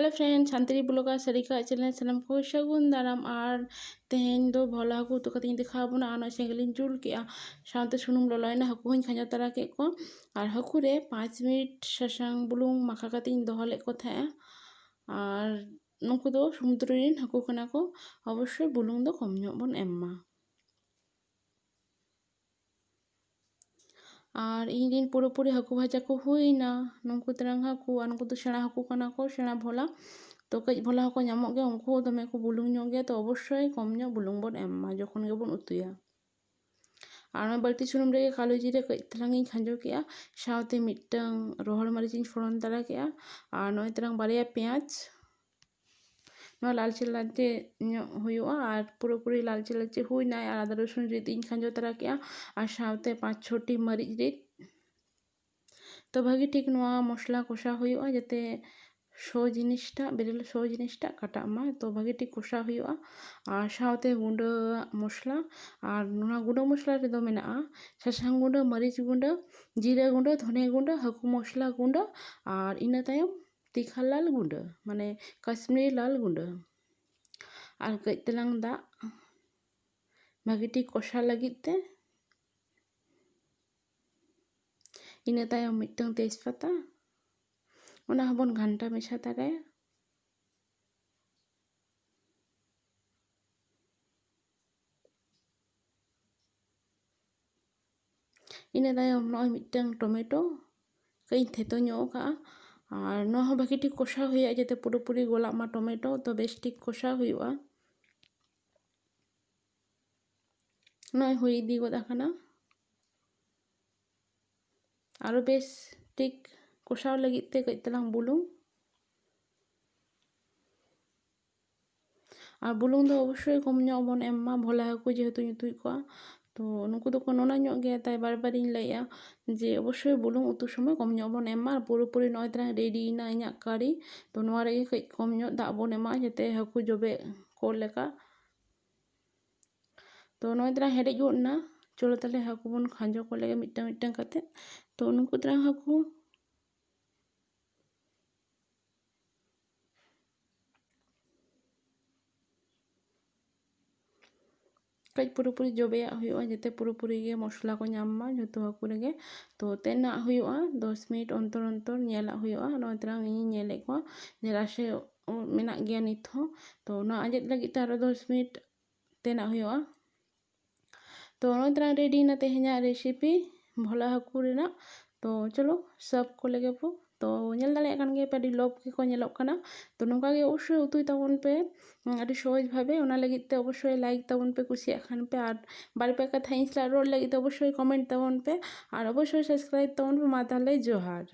Hello friend शांतरी blogger Sarika channel सामान को सगुन दाराम और तेहन दो भोला हाकू उतु कते देखा बना और सेंगलिन जुल के साथे सुनुम ललयना हाकू खाजा तरा के को और हाकू रे 5 मिनट ससांग बुलुंग माखा कते दोहो ले को थाया और नुकु दो समुद्र रेन हाकू कना को अवश्य बुलुंग दो कम ᱧᱚᱜ बन एम्मा और इन पूरी हाकू भाजा को हुईना नुकु तरंग हाकू और नुकु तो सेणा हाकू कना को सेणा भोला तो कई भोला हाकू ᱧᱟᱢᱚᱜ गया उनको दमे को बुलुंग ᱧᱚᱜ गया तो अवश्य कम ᱧᱚᱜ बुलुंग बन एम्मा जखन गेबन उतुया और बाल्टी सुनुम रे कालो जीरे कई तलांग खांजो के साथे मिटटांग रोहड़ मरीच फोड़न तरा के और नय तरंग बारिया पेंयाज लालचे लालचे और पूरी लालचे लालचे हुईना और आदा रसुन रिद खांजो तरा के और साथे 5-6टी मरीच रिद तो भागी ठीक मसला कषा हुआ जाते शो जिनिसटा बेरेल शो जिनिसटा काटा मा तो भागी ठीक कषा हुआ और साथे गुंडा मसला और गुंडा मसला रेदो मेना सासांग गुंडा मरीच गुंडा जीरा गुंडा धने गुंडा हाकू मसला गुंडा और इना तायम तीखा लाल गुंडा माने काश्मीरी लाल गुंडा और कई तलांग दा भागी ठीक कषा लगित ते इना तायम मिटटांग तेजपाता उना हबन घंटा मेशा तारे इना तायम नय मिटटांग टमेटो कई थेतो ᱧᱚᱜ का और नहा भागी ठीक कषा हुआ जाते पूरी गोला मा टमेटो तो बेस ठीक कषा हुआ नय हुई दी गोदा खाना और बेस ठीक कषाव लगित ते कई तलांग बुलुंग और बुलुंग दो अवश्य कम ᱧᱚᱜ बन एम्मा भोला हाकू जेहेतु उतुई को तो नुकु दो नोना ᱧᱚᱜ गया ताई बार बार लैया जे अवश्य बुलुंग उतु समय कम ᱧᱚᱜ बन एम्मा पूरी नय तरह रेडी ना इना कड़ी तो नोआ रे कई कम ᱧᱚᱜ दा बन एम्मा जाते हाकू जबे को लेका तो नय तरह हेडेज गोना चलो ताले हाकू बन खांजो को लेगे मिटटांग मिटटांग कते तो नुकु तरह हाकू कई पूरी जबे हुआ जाते पूरी गे मसला को नामा जो हाकू रे तो तेना हुआ 10 मिनट अंतर अंतर नेला हुआ नय तरह इन नेले को जे राशे मेना गया नित हो तो ना आजेद लगी तार 10 मिनट तेना हुआ तो नय तरह रेडी ना तेहेña रेसिपी भोला हाकू रेना तो चलो सब को लेगे पो तो नेल दाले कान गे पेडी लोभ के को नेलोग कना तो नोका गे अवश्य उतुई ताबन पे आदि सहज भावे ओना लगित ते अवश्य लाइक ताबन पे कुसिया खान पे और बारे पे कथा इंसला रोड लगित अवश्य कमेंट ताबन पे और अवश्य सब्सक्राइब ताबन पे मा ताहले जोहार।